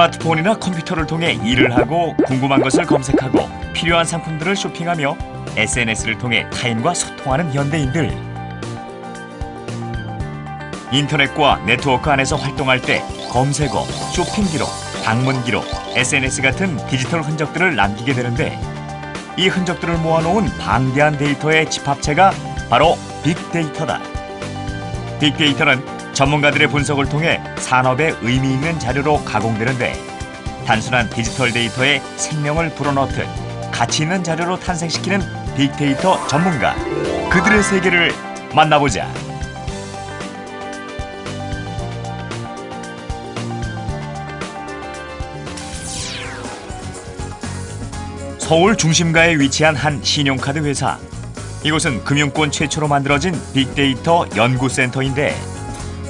스마트폰이나 컴퓨터를 통해 일을 하고 궁금한 것을 검색하고 필요한 상품들을 쇼핑하며 SNS를 통해 타인과 소통하는 현대인들. 인터넷과 네트워크 안에서 활동할 때 검색어, 쇼핑 기록, 방문 기록, SNS 같은 디지털 흔적들을 남기게 되는데 이 흔적들을 모아놓은 방대한 데이터의 집합체가 바로 빅데이터다. 빅데이터는 전문가들의 분석을 통해 산업에 의미 있는 자료로 가공되는데 단순한 디지털 데이터에 생명을 불어넣듯 가치 있는 자료로 탄생시키는 빅데이터 전문가, 그들의 세계를 만나보자. 서울 중심가에 위치한 한 신용카드 회사. 이곳은 금융권 최초로 만들어진 빅데이터 연구센터인데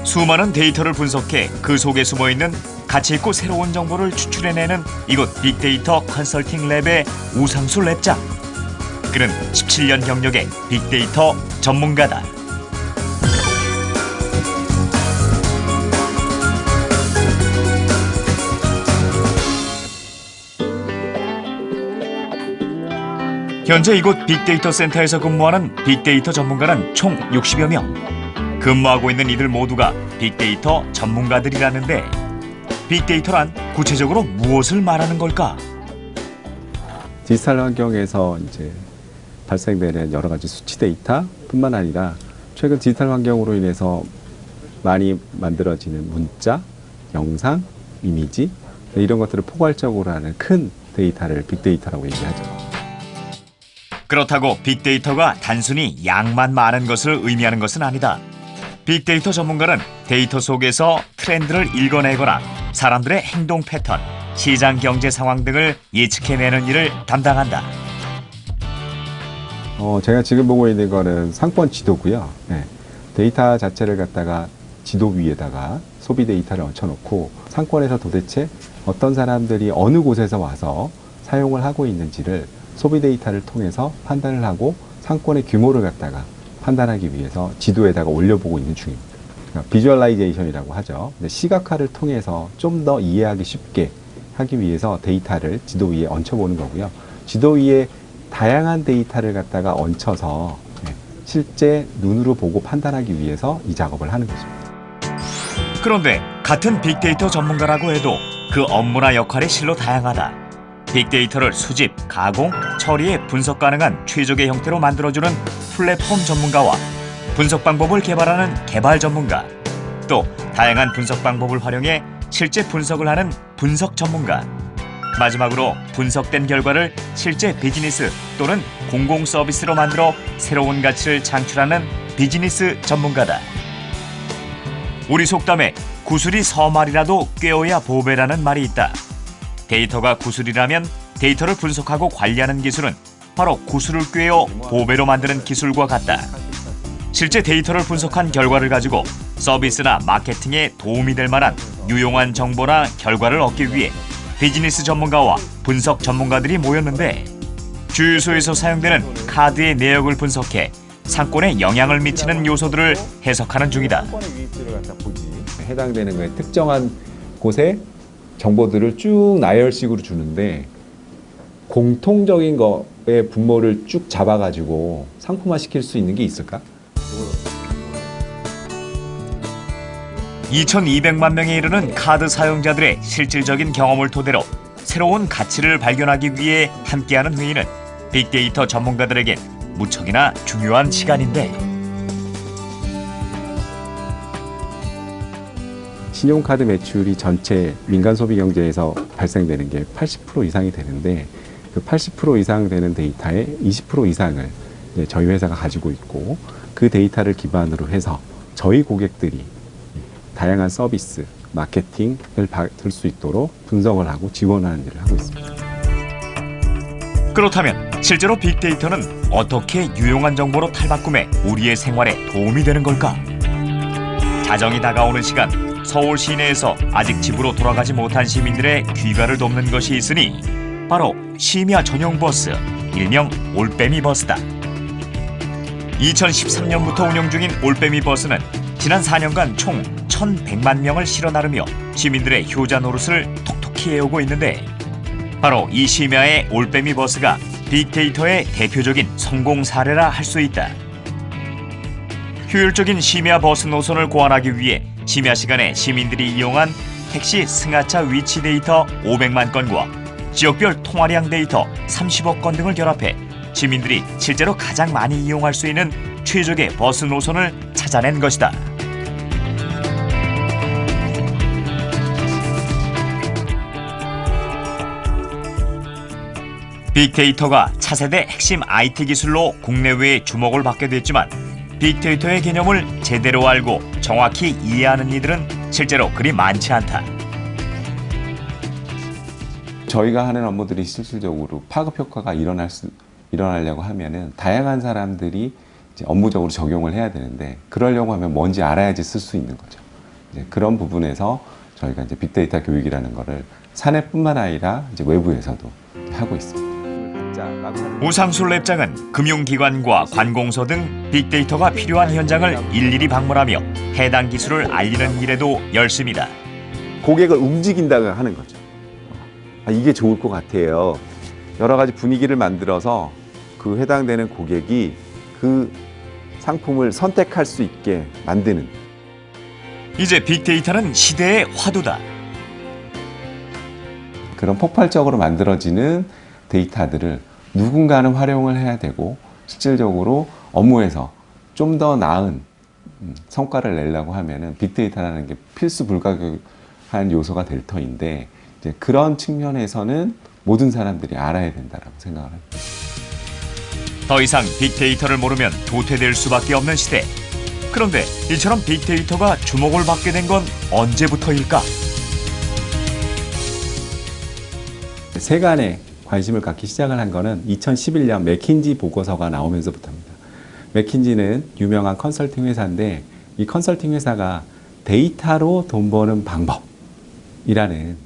수많은 데이터를 분석해 그 속에 숨어있는 가치있고 새로운 정보를 추출해내는 이곳 빅데이터 컨설팅 랩의 우상수 랩장. 그는 17년 경력의 빅데이터 전문가다. 현재 이곳 빅데이터 센터에서 근무하는 빅데이터 전문가는 총 60여 명. 근무하고 있는 이들 모두가 빅데이터 전문가들이라는데 빅데이터란 구체적으로 무엇을 말하는 걸까? 디지털 환경에서 이제 발생되는 여러 가지 수치 데이터뿐만 아니라 최근 디지털 환경으로 인해서 많이 만들어지는 문자, 영상, 이미지 이런 것들을 포괄적으로 하는 큰 데이터를 빅데이터라고 얘기하죠. 그렇다고 빅데이터가 단순히 양만 많은 것을 의미하는 것은 아니다. 빅데이터 전문가는 데이터 속에서 트렌드를 읽어내거나 사람들의 행동 패턴, 시장 경제 상황 등을 예측해내는 일을 담당한다. 제가 지금 보고 있는 거는 상권 지도고요. 네. 데이터 자체를 갖다가 지도 위에다가 소비 데이터를 얹혀놓고 상권에서 도대체 어떤 사람들이 어느 곳에서 와서 사용을 하고 있는지를 소비 데이터를 통해서 판단을 하고 상권의 규모를 갖다가 판단하기 위해서 지도에다가 올려보고 있는 중입니다. 그러니까 비주얼라이제이션이라고 하죠. 시각화를 통해서 좀 더 이해하기 쉽게 하기 위해서 데이터를 지도 위에 얹혀보는 거고요. 지도 위에 다양한 데이터를 갖다가 얹혀서 실제 눈으로 보고 판단하기 위해서 이 작업을 하는 것입니다. 그런데 같은 빅데이터 전문가라고 해도 그 업무나 역할이 실로 다양하다. 빅데이터를 수집, 가공, 처리해 분석 가능한 최적의 형태로 만들어주는 플랫폼 전문가와 분석 방법을 개발하는 개발 전문가, 또 다양한 분석 방법을 활용해 실제 분석을 하는 분석 전문가, 마지막으로 분석된 결과를 실제 비즈니스 또는 공공 서비스로 만들어 새로운 가치를 창출하는 비즈니스 전문가다. 우리 속담에 구슬이 서말이라도 꿰어야 보배라는 말이 있다. 데이터가 구슬이라면 데이터를 분석하고 관리하는 기술은 바로 구슬을 꿰어 보배로 만드는 기술과 같다. 실제 데이터를 분석한 결과를 가지고 서비스나 마케팅에 도움이 될 만한 유용한 정보나 결과를 얻기 위해 비즈니스 전문가와 분석 전문가들이 모였는데 주유소에서 사용되는 카드의 내역을 분석해 상권에 영향을 미치는 요소들을 해석하는 중이다. 해당되는 거에 특정한 곳에 정보들을 쭉 나열식으로 주는데 공통적인 거의 분모를 쭉 잡아가지고 상품화 시킬 수 있는 게 있을까? 2200만 명에 이르는 카드 사용자들의 실질적인 경험을 토대로 새로운 가치를 발견하기 위해 함께하는 회의는 빅데이터 전문가들에겐 무척이나 중요한 시간인데 신용카드 매출이 전체 민간 소비 경제에서 발생되는 게 80% 이상이 되는데 그 80% 이상 되는 데이터의 20% 이상을 저희 회사가 가지고 있고 그 데이터를 기반으로 해서 저희 고객들이 다양한 서비스, 마케팅을 받을 수 있도록 분석을 하고 지원하는 일을 하고 있습니다. 그렇다면 실제로 빅데이터는 어떻게 유용한 정보로 탈바꿈해 우리의 생활에 도움이 되는 걸까? 자정이 다가오는 시간, 서울 시내에서 아직 집으로 돌아가지 못한 시민들의 귀가를 돕는 것이 있으니 바로 심야 전용 버스, 일명 올빼미 버스다. 2013년부터 운영 중인 올빼미 버스는 지난 4년간 총 1,100만 명을 실어 나르며 시민들의 효자 노릇을 톡톡히 피해오고 있는데 바로 이 심야의 올빼미 버스가 빅데이터의 대표적인 성공 사례라 할 수 있다. 효율적인 심야 버스 노선을 고안하기 위해 심야 시간에 시민들이 이용한 택시 승하차 위치 데이터 500만 건과 지역별 통화량 데이터 30억 건 등을 결합해 시민들이 실제로 가장 많이 이용할 수 있는 최적의 버스 노선을 찾아낸 것이다. 빅데이터가 차세대 핵심 IT 기술로 국내외에 주목을 받게 됐지만 빅데이터의 개념을 제대로 알고 정확히 이해하는 이들은 실제로 그리 많지 않다. 저희가 하는 업무들이 실질적으로 파급 효과가 일어나려고 하면은 다양한 사람들이 이제 업무적으로 적용을 해야 되는데 그러려고 하면 뭔지 알아야지 쓸 수 있는 거죠. 이제 그런 부분에서 저희가 이제 빅데이터 교육이라는 거를 사내뿐만 아니라 이제 외부에서도 하고 있습니다. 우상수 랩장은 금융기관과 관공서 등 빅데이터가 필요한 현장을 일일이 방문하며 해당 기술을 알리는 일에도 열심이다. 고객을 움직인다고 하는 거죠. 이게 좋을 것 같아요. 여러 가지 분위기를 만들어서 그 해당되는 고객이 그 상품을 선택할 수 있게 만드는. 이제 빅데이터는 시대의 화두다. 그런 폭발적으로 만들어지는 데이터들을 누군가는 활용을 해야 되고 실질적으로 업무에서 좀 더 나은 성과를 내려고 하면은 빅데이터라는 게 필수 불가결한 요소가 될 터인데 이제 그런 측면에서는 모든 사람들이 알아야 된다라고 생각을 합니다. 더 이상 빅데이터를 모르면 도태될 수밖에 없는 시대. 그런데 이처럼 빅데이터가 주목을 받게 된 건 언제부터일까? 세간에 관심을 갖기 시작을 한 거는 2011년 맥킨지 보고서가 나오면서부터입니다. 맥킨지는 유명한 컨설팅 회사인데 이 컨설팅 회사가 데이터로 돈 버는 방법이라는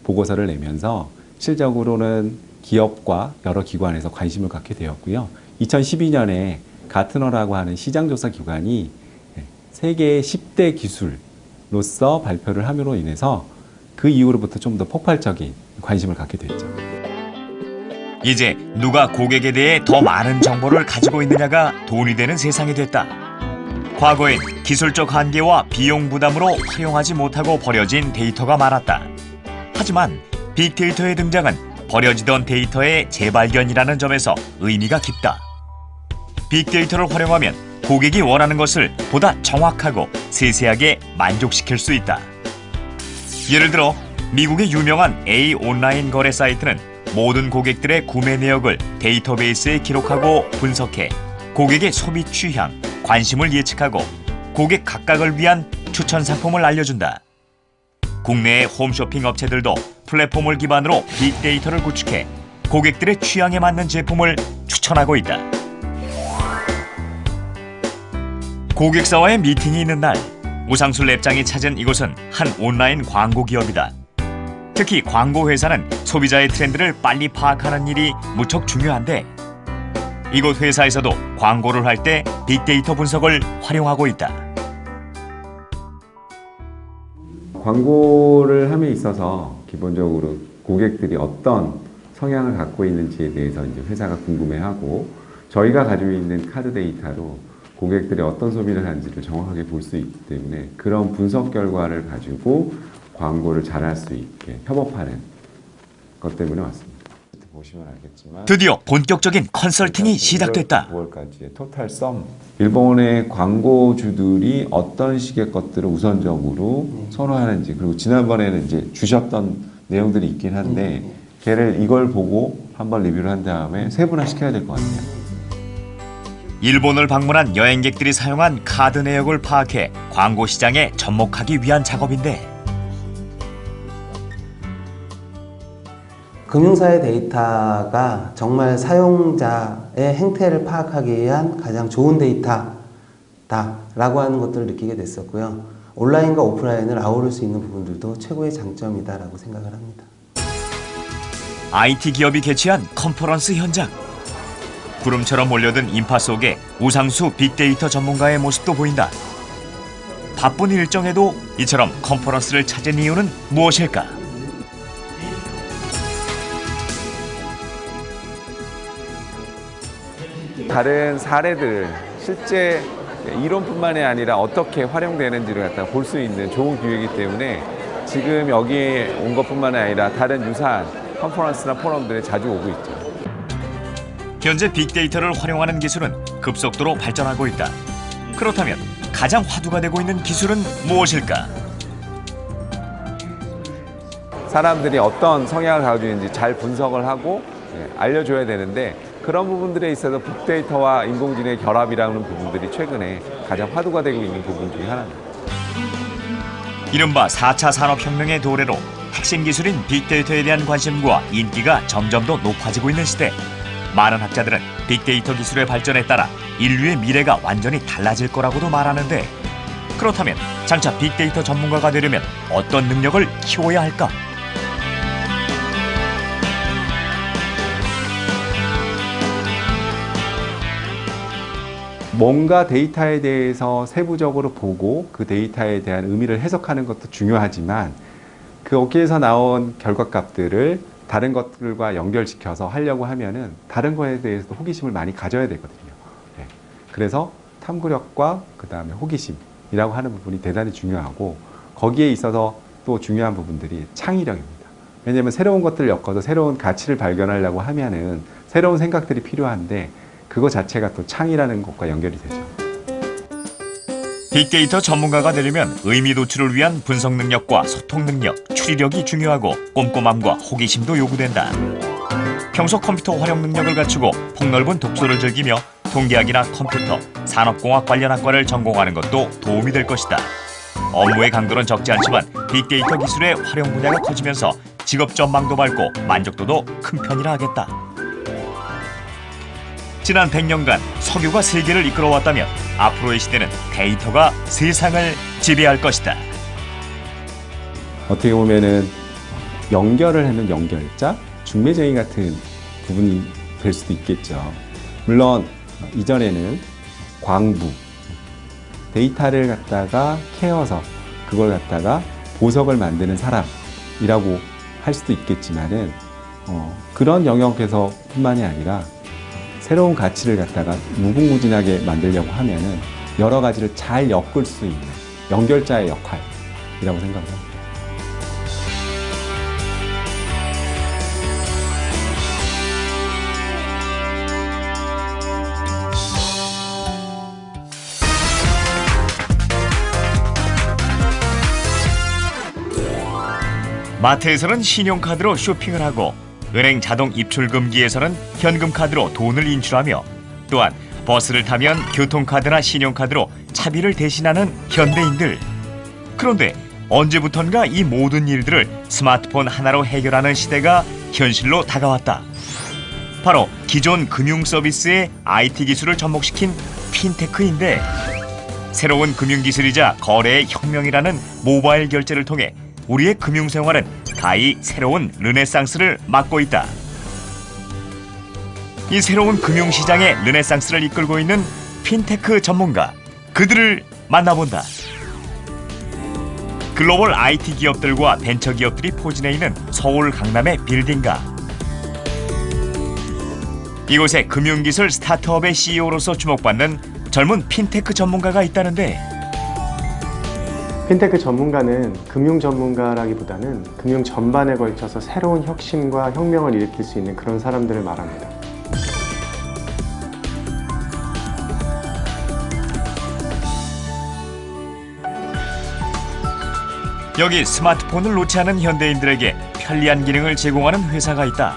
보고서를 내면서 실적으로는 기업과 여러 기관에서 관심을 갖게 되었고요. 2012년에 가트너라고 하는 시장조사 기관이 세계 10대 기술로서 발표를 함으로 인해서 그 이후로부터 좀 더 폭발적인 관심을 갖게 됐죠. 이제 누가 고객에 대해 더 많은 정보를 가지고 있느냐가 돈이 되는 세상이 됐다. 과거엔 기술적 한계와 비용 부담으로 활용하지 못하고 버려진 데이터가 많았다. 하지만 빅데이터의 등장은 버려지던 데이터의 재발견이라는 점에서 의미가 깊다. 빅데이터를 활용하면 고객이 원하는 것을 보다 정확하고 세세하게 만족시킬 수 있다. 예를 들어 미국의 유명한 A 온라인 거래 사이트는 모든 고객들의 구매 내역을 데이터베이스에 기록하고 분석해 고객의 소비 취향, 관심을 예측하고 고객 각각을 위한 추천 상품을 알려준다. 국내의 홈쇼핑 업체들도 플랫폼을 기반으로 빅데이터를 구축해 고객들의 취향에 맞는 제품을 추천하고 있다. 고객사와의 미팅이 있는 날, 우상수 랩장이 찾은 이곳은 한 온라인 광고 기업이다. 특히 광고 회사는 소비자의 트렌드를 빨리 파악하는 일이 무척 중요한데 이곳 회사에서도 광고를 할 때 빅데이터 분석을 활용하고 있다. 광고를 함에 있어서 기본적으로 고객들이 어떤 성향을 갖고 있는지에 대해서 이제 회사가 궁금해하고 저희가 가지고 있는 카드 데이터로 고객들이 어떤 소비를 하는지를 정확하게 볼 수 있기 때문에 그런 분석 결과를 가지고 광고를 잘할 수 있게 협업하는 것 때문에 왔습니다. 보시면 알겠지만 드디어 본격적인 컨설팅이 시작됐다. 9월까지의 토탈 썸. 일본의 광고주들이 어떤 식의 것들을 우선적으로 선호하는지 그리고 지난번에는 이제 주셨던 내용들이 있긴 한데 걔를 이걸 보고 한번 리뷰를 한 다음에 세분화시켜야 될 것 같아요. 일본을 방문한 여행객들이 사용한 카드 내역을 파악해 광고 시장에 접목하기 위한 작업인데 금융사의 데이터가 정말 사용자의 행태를 파악하기 위한 가장 좋은 데이터다라고 하는 것들을 느끼게 됐었고요. 온라인과 오프라인을 아우를 수 있는 부분들도 최고의 장점이다라고 생각을 합니다. IT 기업이 개최한 컨퍼런스 현장. 구름처럼 몰려든 인파 속에 우상수 빅데이터 전문가의 모습도 보인다. 바쁜 일정에도 이처럼 컨퍼런스를 찾은 이유는 무엇일까? 다른 사례들 실제 이론뿐만이 아니라 어떻게 활용되는지를 갖다 볼 수 있는 좋은 기회이기 때문에 지금 여기에 온 것뿐만이 아니라 다른 유사한 컨퍼런스나 포럼들에 자주 오고 있죠. 현재 빅데이터를 활용하는 기술은 급속도로 발전하고 있다. 그렇다면 가장 화두가 되고 있는 기술은 무엇일까? 사람들이 어떤 성향을 가지고 있는지 잘 분석을 하고 알려줘야 되는데 그런 부분들에 있어서 빅데이터와 인공지능의 결합이라는 부분들이 최근에 가장 화두가 되고 있는 부분 중에 하나입니다. 이른바 4차 산업혁명의 도래로 핵심 기술인 빅데이터에 대한 관심과 인기가 점점 더 높아지고 있는 시대. 많은 학자들은 빅데이터 기술의 발전에 따라 인류의 미래가 완전히 달라질 거라고도 말하는데, 그렇다면 장차 빅데이터 전문가가 되려면 어떤 능력을 키워야 할까? 뭔가 데이터에 대해서 세부적으로 보고 그 데이터에 대한 의미를 해석하는 것도 중요하지만 거기에서 나온 결과값들을 다른 것들과 연결시켜서 하려고 하면은 다른 거에 대해서도 호기심을 많이 가져야 되거든요. 네. 그래서 탐구력과 그다음에 호기심이라고 하는 부분이 대단히 중요하고, 거기에 있어서 또 중요한 부분들이 창의력입니다. 왜냐하면 새로운 것들을 엮어서 새로운 가치를 발견하려고 하면은 새로운 생각들이 필요한데 그거 자체가 또 창의라는 것과 연결이 되죠. 빅데이터 전문가가 되려면 의미 도출을 위한 분석 능력과 소통 능력, 추리력이 중요하고 꼼꼼함과 호기심도 요구된다. 평소 컴퓨터 활용 능력을 갖추고 폭넓은 독서를 즐기며 통계학이나 컴퓨터, 산업공학 관련 학과를 전공하는 것도 도움이 될 것이다. 업무의 강도는 적지 않지만 빅데이터 기술의 활용 분야가 커지면서 직업 전망도 밝고 만족도도 큰 편이라 하겠다. 지난 100년간 석유가 세계를 이끌어왔다면 앞으로의 시대는 데이터가 세상을 지배할 것이다. 어떻게 보면은 연결을 하는 연결자, 중매쟁이 같은 부분이 될 수도 있겠죠. 물론 이전에는 광부, 데이터를 갖다가 캐어서 그걸 갖다가 보석을 만드는 사람이라고 할 수도 있겠지만은 그런 영역에서 뿐만이 아니라 새로운 가치를 갖다가 무궁무진하게 만들려고 하면은 여러 가지를 잘 엮을 수 있는 연결자의 역할이라고 생각합니다. 마트에서는 신용카드로 쇼핑을 하고 은행 자동 입출 금기에서는 현금카드로 돈을 인출하며 또한 버스를 타면 교통카드나 신용카드로 차비를 대신하는 현대인들. 그런데 언제부턴가 이 모든 일들을 스마트폰 하나로 해결하는 시대가 현실로 다가왔다. 바로 기존 금융 서비스의 IT 기술을 접목시킨 핀테크인데, 새로운 금융 기술이자 거래의 혁명이라는 모바일 결제를 통해 우리의 금융생활은 가히 새로운 르네상스를 맞고 있다. 이 새로운 금융시장의 르네상스를 이끌고 있는 핀테크 전문가, 그들을 만나본다. 글로벌 IT 기업들과 벤처 기업들이 포진해 있는 서울 강남의 빌딩가. 이곳에 금융기술 스타트업의 CEO로서 주목받는 젊은 핀테크 전문가가 있다는데, 핀테크 전문가는 금융 전문가라기보다는 금융 전반에 걸쳐서 새로운 혁신과 혁명을 일으킬 수 있는 그런 사람들을 말합니다. 여기 스마트폰을 놓지 않은 현대인들에게 편리한 기능을 제공하는 회사가 있다.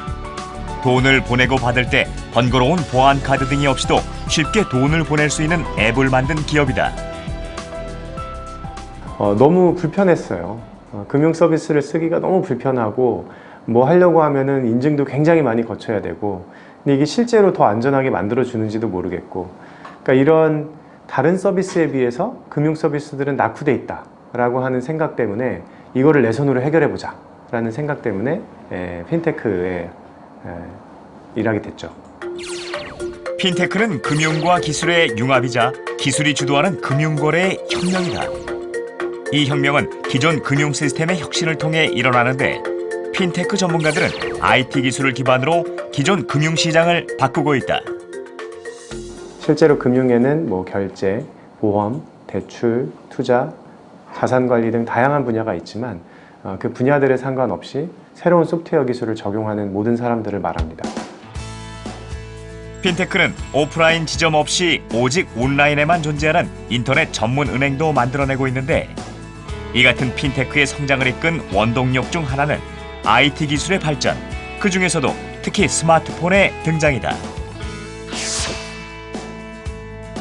돈을 보내고 받을 때 번거로운 보안 카드 등이 없이도 쉽게 돈을 보낼 수 있는 앱을 만든 기업이다. 너무 불편했어요. 금융 서비스를 쓰기가 너무 불편하고 뭐 하려고 하면은 인증도 굉장히 많이 거쳐야 되고, 근데 이게 실제로 더 안전하게 만들어 주는지도 모르겠고, 그러니까 이런 다른 서비스에 비해서 금융 서비스들은 낙후돼 있다 라고 하는 생각 때문에 이거를 내 손으로 해결해 보자 라는 생각 때문에 핀테크에 일하게 됐죠. 핀테크는 금융과 기술의 융합이자 기술이 주도하는 금융거래의 혁명이다. 이 혁명은 기존 금융 시스템의 혁신을 통해 일어나는데, 핀테크 전문가들은 IT 기술을 기반으로 기존 금융시장을 바꾸고 있다. 실제로 금융에는 뭐 결제, 보험, 대출, 투자, 자산관리 등 다양한 분야가 있지만 그 분야들에 상관없이 새로운 소프트웨어 기술을 적용하는 모든 사람들을 말합니다. 핀테크는 오프라인 지점 없이 오직 온라인에만 존재하는 인터넷 전문 은행도 만들어내고 있는데, 이 같은 핀테크의 성장을 이끈 원동력 중 하나는 IT 기술의 발전, 그 중에서도 특히 스마트폰의 등장이다.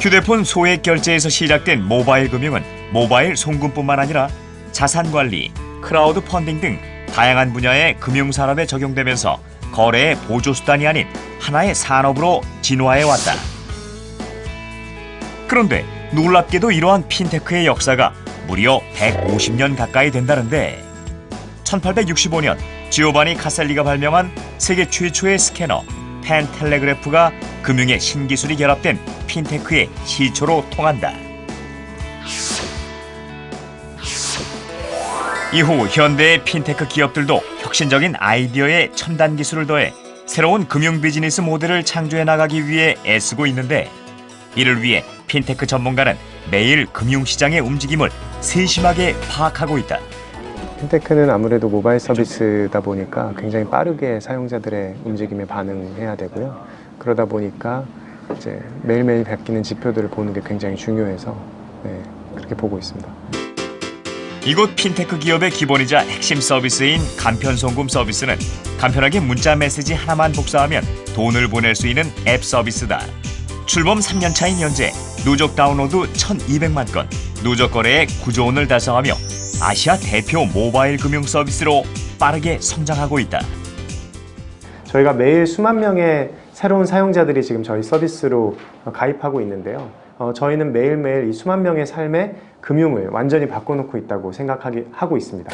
휴대폰 소액 결제에서 시작된 모바일 금융은 모바일 송금뿐만 아니라 자산관리, 크라우드 펀딩 등 다양한 분야의 금융산업에 적용되면서 거래의 보조수단이 아닌 하나의 산업으로 진화해왔다. 그런데 놀랍게도 이러한 핀테크의 역사가 무려 150년 가까이 된다는데, 1865년 지오바니 카셀리가 발명한 세계 최초의 스캐너 펜텔레그래프가 금융의 신기술이 결합된 핀테크의 시초로 통한다. 이후 현대의 핀테크 기업들도 혁신적인 아이디어에 첨단 기술을 더해 새로운 금융 비즈니스 모델을 창조해 나가기 위해 애쓰고 있는데, 이를 위해 핀테크 전문가는 매일 금융시장의 움직임을 세심하게 파악하고 있다. 핀테크는 아무래도 모바일 서비스다 보니까 굉장히 빠르게 사용자들의 움직임에 반응해야 되고요. 그러다 보니까 이제 매일매일 바뀌는 지표들을 보는 게 굉장히 중요해서 그렇게 보고 있습니다. 이곳 핀테크 기업의 기본이자 핵심 서비스인 간편 송금 서비스는 간편하게 문자 메시지 하나만 복사하면 돈을 보낼 수 있는 앱 서비스다. 출범 3년 차인 현재 누적 다운로드 1,200만 건, 누적 거래액 9조 원을 달성하며 아시아 대표 모바일 금융 서비스로 빠르게 성장하고 있다. 저희가 매일 수만 명의 새로운 사용자들이 지금 저희 서비스로 가입하고 있는데요. 저희는 매일매일 이 수만 명의 삶의 금융을 완전히 바꿔놓고 있다고 생각하고 있습니다.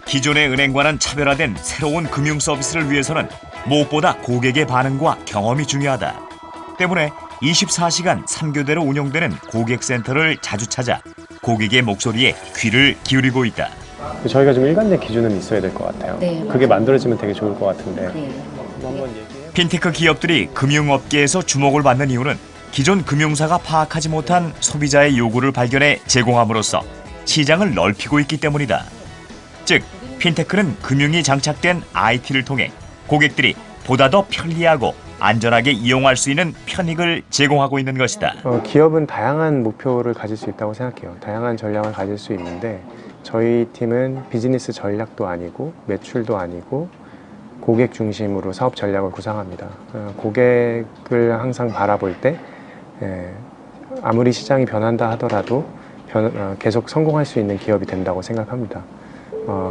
기존의 은행과는 차별화된 새로운 금융 서비스를 위해서는 무엇보다 고객의 반응과 경험이 중요하다. 때문에 24시간 3교대로 운영되는 고객센터를 자주 찾아 고객의 목소리에 귀를 기울이고 있다. 저희가 좀 일관된 기준은 있어야 될 것 같아요. 네, 그게 만들어지면 되게 좋을 것 같은데. 네. 한번 얘기해. 핀테크 기업들이 금융업계에서 주목을 받는 이유는 기존 금융사가 파악하지 못한 소비자의 요구를 발견해 제공함으로써 시장을 넓히고 있기 때문이다. 즉, 핀테크는 금융이 장착된 IT를 통해 고객들이 보다 더 편리하고 안전하게 이용할 수 있는 편익을 제공하고 있는 것이다. 기업은 다양한 목표를 가질 수 있다고 생각해요. 다양한 전략을 가질 수 있는데 저희 팀은 비즈니스 전략도 아니고 매출도 아니고 고객 중심으로 사업 전략을 구상합니다. 고객을 항상 바라볼 때 아무리 시장이 변한다 하더라도 계속 성공할 수 있는 기업이 된다고 생각합니다.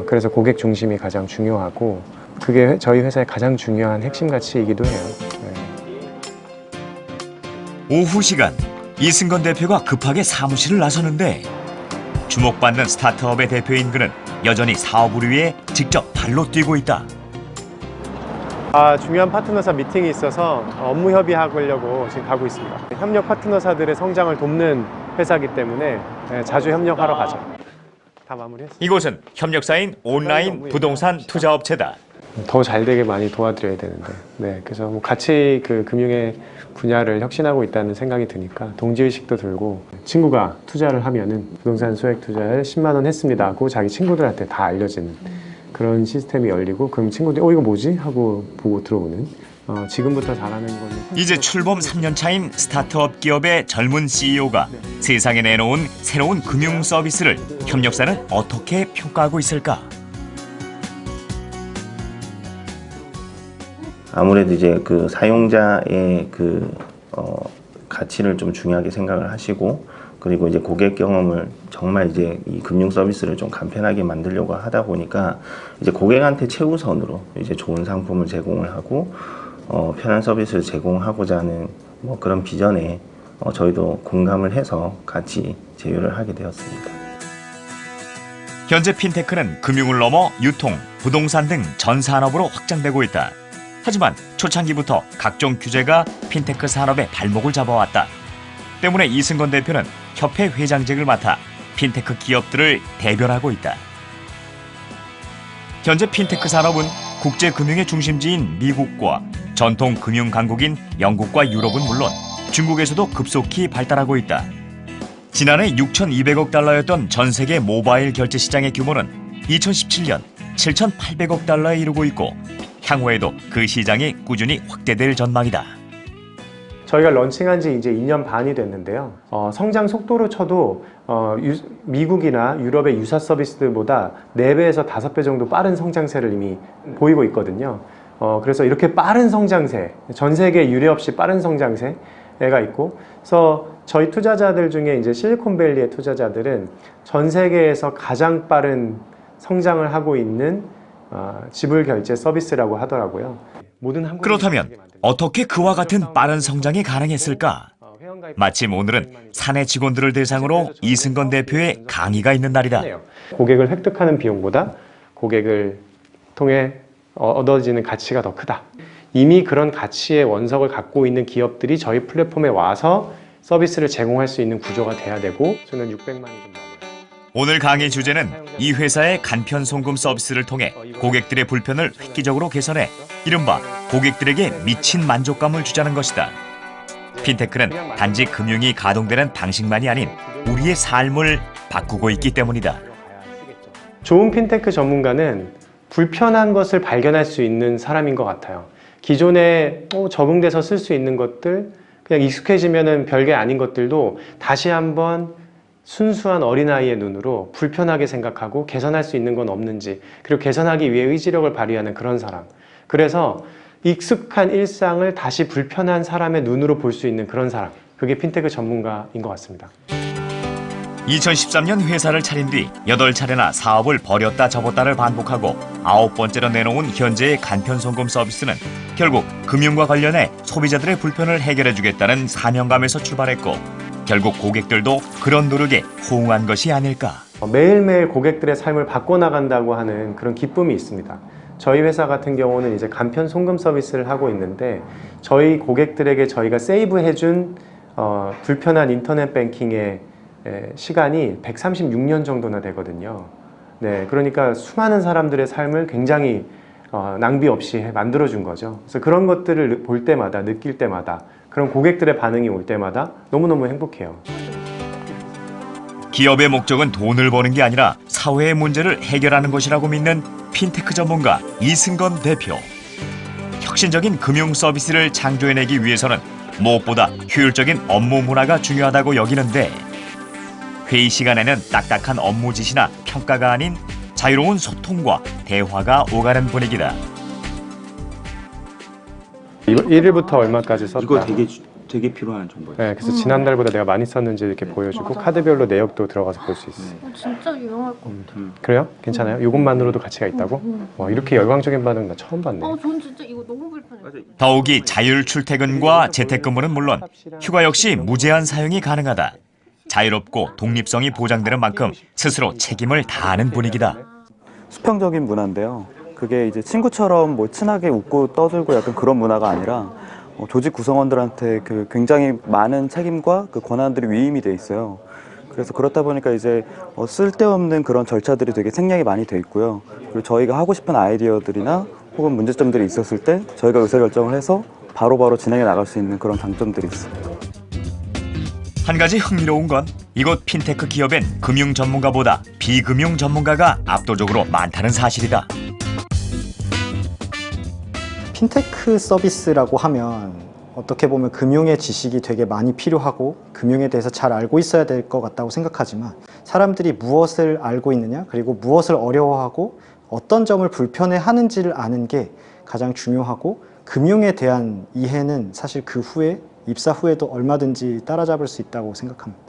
그래서 고객 중심이 가장 중요하고 그게 저희 회사의 가장 중요한 핵심 가치이기도 해요. 오후 시간, 이승건 대표가 급하게 사무실을 나서는데 주목받는 스타트업의 대표인 그는 여전히 사업을 위해 직접 발로 뛰고 있다. 중요한 파트너사 미팅이 있어서 업무 협의하려고 지금 가고 있습니다. 협력 파트너사들의 성장을 돕는 회사이기 때문에 자주 협력하러 가죠. 다 마무리했습니다. 이곳은 협력사인 온라인 부동산 투자업체다. 더 잘 되게 많이 도와드려야 되는데, 그래서 같이 그 금융의 분야를 혁신하고 있다는 생각이 드니까 동지의식도 들고, 친구가 투자를 하면은 부동산 소액 투자를 10만 원 했습니다 하고 자기 친구들한테 다 알려지는 그런 시스템이 열리고, 그럼 친구들이 이거 뭐지? 하고 보고 들어오는, 지금부터 잘하는 거는 이제 출범 3년 차인 스타트업 기업의 젊은 CEO가 세상에 내놓은 새로운 금융 서비스를 협력사는 어떻게 평가하고 있을까? 아무래도 이제 그 사용자의 가치를 좀 중요하게 생각을 하시고, 그리고 이제 고객 경험을 정말 이제 이 금융 서비스를 좀 간편하게 만들려고 하다 보니까 이제 고객한테 최우선으로 이제 좋은 상품을 제공을 하고 편한 서비스를 제공하고자 하는 뭐 그런 비전에 저희도 공감을 해서 같이 제휴를 하게 되었습니다. 현재 핀테크는 금융을 넘어 유통, 부동산 등 전 산업으로 확장되고 있다. 하지만 초창기부터 각종 규제가 핀테크 산업의 발목을 잡아왔다. 때문에 이승건 대표는 협회 회장직을 맡아 핀테크 기업들을 대변하고 있다. 현재 핀테크 산업은 국제금융의 중심지인 미국과 전통 금융 강국인 영국과 유럽은 물론 중국에서도 급속히 발달하고 있다. 지난해 6,200억 달러였던 전 세계 모바일 결제 시장의 규모는 2017년 7,800억 달러에 이르고 있고 향후에도 그 시장이 꾸준히 확대될 전망이다. 저희가 런칭한 지 이제 2년 반이 됐는데요. 성장 속도로 쳐도 미국이나 유럽의 유사 서비스들보다 4배에서 5배 정도 빠른 성장세를 이미 보이고 있거든요. 그래서 이렇게 빠른 성장세, 전 세계 유례 없이 빠른 성장세가 있고, 그래서 저희 투자자들 중에 이제 실리콘밸리의 투자자들은 전 세계에서 가장 빠른 성장을 하고 있는 지불 결제 서비스라고 하더라고요. 그렇다면 어떻게 그와 같은 빠른 성장이 가능했을까? 마침 오늘은 사내 직원들을 대상으로 이승건 대표의 강의가 있는 날이다. 고객을 획득하는 비용보다 고객을 통해 얻어지는 가치가 더 크다. 이미 그런 가치의 원석을 갖고 있는 기업들이 저희 플랫폼에 와서 서비스를 제공할 수 있는 구조가 돼야 되고, 저는 600만이 좀 넘어요. 오늘 강의 주제는 이 회사의 간편 송금 서비스를 통해 고객들의 불편을 획기적으로 개선해 이른바 고객들에게 미친 만족감을 주자는 것이다. 핀테크는 단지 금융이 가동되는 방식만이 아닌 우리의 삶을 바꾸고 있기 때문이다. 좋은 핀테크 전문가는 불편한 것을 발견할 수 있는 사람인 것 같아요. 기존에 적응돼서 쓸 수 있는 것들, 그냥 익숙해지면은 별게 아닌 것들도 다시 한번 순수한 어린아이의 눈으로 불편하게 생각하고 개선할 수 있는 건 없는지, 그리고 개선하기 위해 의지력을 발휘하는 그런 사람. 그래서 익숙한 일상을 다시 불편한 사람의 눈으로 볼 수 있는 그런 사람. 그게 핀테크 전문가인 것 같습니다. 2013년 회사를 차린 뒤 8차례나 사업을 벌였다 접었다를 반복하고 9번째로 내놓은 현재의 간편 송금 서비스는 결국 금융과 관련해 소비자들의 불편을 해결해주겠다는 사명감에서 출발했고, 결국 고객들도 그런 노력에 호응한 것이 아닐까. 매일매일 고객들의 삶을 바꿔나간다고 하는 그런 기쁨이 있습니다. 저희 회사 같은 경우는 이제 간편 송금 서비스를 하고 있는데, 저희 고객들에게 저희가 세이브해준 불편한 인터넷 뱅킹의 시간이 136년 정도나 되거든요. 네, 그러니까 수많은 사람들의 삶을 굉장히 낭비 없이 만들어준 거죠. 그래서 그런 것들을 볼 때마다, 느낄 때마다, 그런 고객들의 반응이 올 때마다 너무너무 행복해요. 기업의 목적은 돈을 버는 게 아니라 사회의 문제를 해결하는 것이라고 믿는 핀테크 전문가 이승건 대표. 혁신적인 금융 서비스를 창조해내기 위해서는 무엇보다 효율적인 업무 문화가 중요하다고 여기는데, 회의 시간에는 딱딱한 업무 지시나 평가가 아닌 자유로운 소통과 대화가 오가는 분위기다. 1일부터 얼마까지 썼다. 이거 되게 필요한 정보예요. 네, 그래서 지난달보다 내가 많이 썼는지 이렇게 보여주고, 맞아. 카드별로 내역도 들어가서 볼 수 있어요. 진짜 유용할 것 같아. 그래요? 괜찮아요? 이것만으로도 가치가 있다고? 와, 이렇게 열광적인 반응 나 처음 봤네. 전 진짜 이거 너무 불편해. 더욱이 자율 출퇴근과 재택근무는 물론 휴가 역시 무제한 사용이 가능하다. 자유롭고 독립성이 보장되는 만큼 스스로 책임을 다하는 분위기다. 수평적인 문화인데요. 그게 이제 친구처럼 뭐 친하게 웃고 떠들고 약간 그런 문화가 아니라 조직 구성원들한테 그 굉장히 많은 책임과 그 권한들이 위임이 돼 있어요. 그래서 그렇다 보니까 이제 쓸데없는 그런 절차들이 되게 생략이 많이 돼 있고요. 그리고 저희가 하고 싶은 아이디어들이나 혹은 문제점들이 있었을 때 저희가 의사결정을 해서 바로바로 진행해 나갈 수 있는 그런 장점들이 있습니다. 한 가지 흥미로운 건 이곳 핀테크 기업엔 금융 전문가보다 비금융 전문가가 압도적으로 많다는 사실이다. 핀테크 서비스라고 하면 어떻게 보면 금융의 지식이 되게 많이 필요하고 금융에 대해서 잘 알고 있어야 될 것 같다고 생각하지만, 사람들이 무엇을 알고 있느냐, 그리고 무엇을 어려워하고 어떤 점을 불편해하는지를 아는 게 가장 중요하고, 금융에 대한 이해는 사실 그 후에 입사 후에도 얼마든지 따라잡을 수 있다고 생각합니다.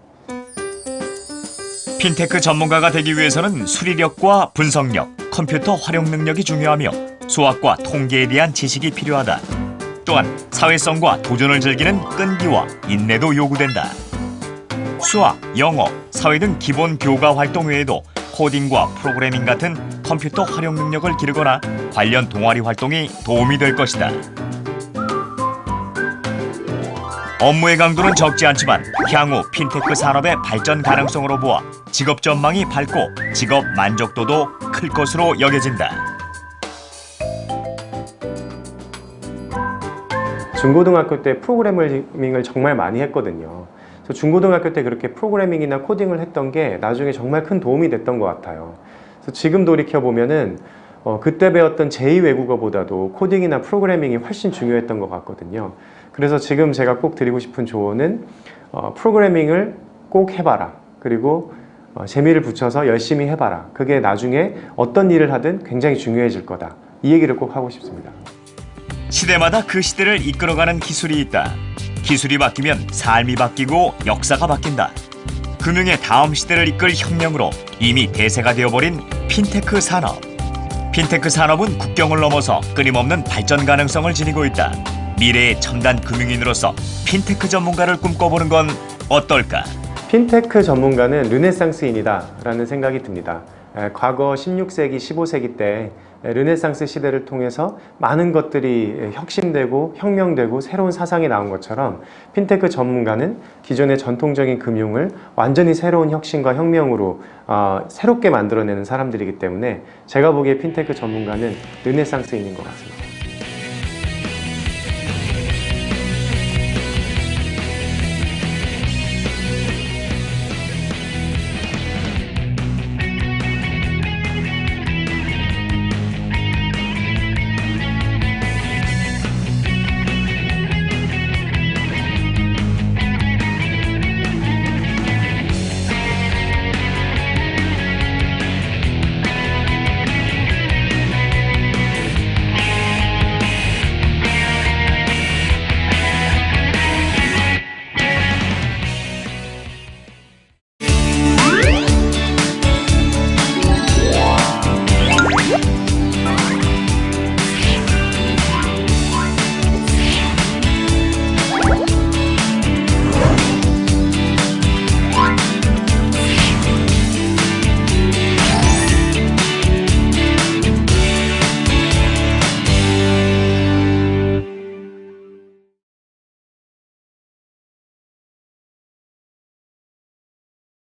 핀테크 전문가가 되기 위해서는 수리력과 분석력, 컴퓨터 활용 능력이 중요하며 수학과 통계에 대한 지식이 필요하다. 또한 사회성과 도전을 즐기는 끈기와 인내도 요구된다. 수학, 영어, 사회 등 기본 교과 활동 외에도 코딩과 프로그래밍 같은 컴퓨터 활용 능력을 기르거나 관련 동아리 활동이 도움이 될 것이다. 업무의 강도는 적지 않지만 향후 핀테크 산업의 발전 가능성으로 보아 직업 전망이 밝고 직업 만족도도 클 것으로 여겨진다. 중고등학교 때 프로그래밍을 정말 많이 했거든요. 그래서 중고등학교 때 그렇게 프로그래밍이나 코딩을 했던 게 나중에 정말 큰 도움이 됐던 것 같아요. 그래서 지금 돌이켜보면은 그때 배웠던 제2외국어보다도 코딩이나 프로그래밍이 훨씬 중요했던 것 같거든요. 그래서 지금 제가 꼭 드리고 싶은 조언은 프로그래밍을 꼭 해봐라. 그리고 재미를 붙여서 열심히 해봐라. 그게 나중에 어떤 일을 하든 굉장히 중요해질 거다. 이 얘기를 꼭 하고 싶습니다. 시대마다 그 시대를 이끌어가는 기술이 있다. 기술이 바뀌면 삶이 바뀌고 역사가 바뀐다. 금융의 다음 시대를 이끌 혁명으로 이미 대세가 되어버린 핀테크 산업. 핀테크 산업은 국경을 넘어서 끊임없는 발전 가능성을 지니고 있다. 미래의 첨단 금융인으로서 핀테크 전문가를 꿈꿔보는 건 어떨까? 핀테크 전문가는 르네상스인이다 라는 생각이 듭니다. 과거 16세기, 15세기 때 르네상스 시대를 통해서 많은 것들이 혁신되고 혁명되고 새로운 사상이 나온 것처럼 핀테크 전문가는 기존의 전통적인 금융을 완전히 새로운 혁신과 혁명으로 새롭게 만들어내는 사람들이기 때문에 제가 보기에 핀테크 전문가는 르네상스인인 것 같습니다.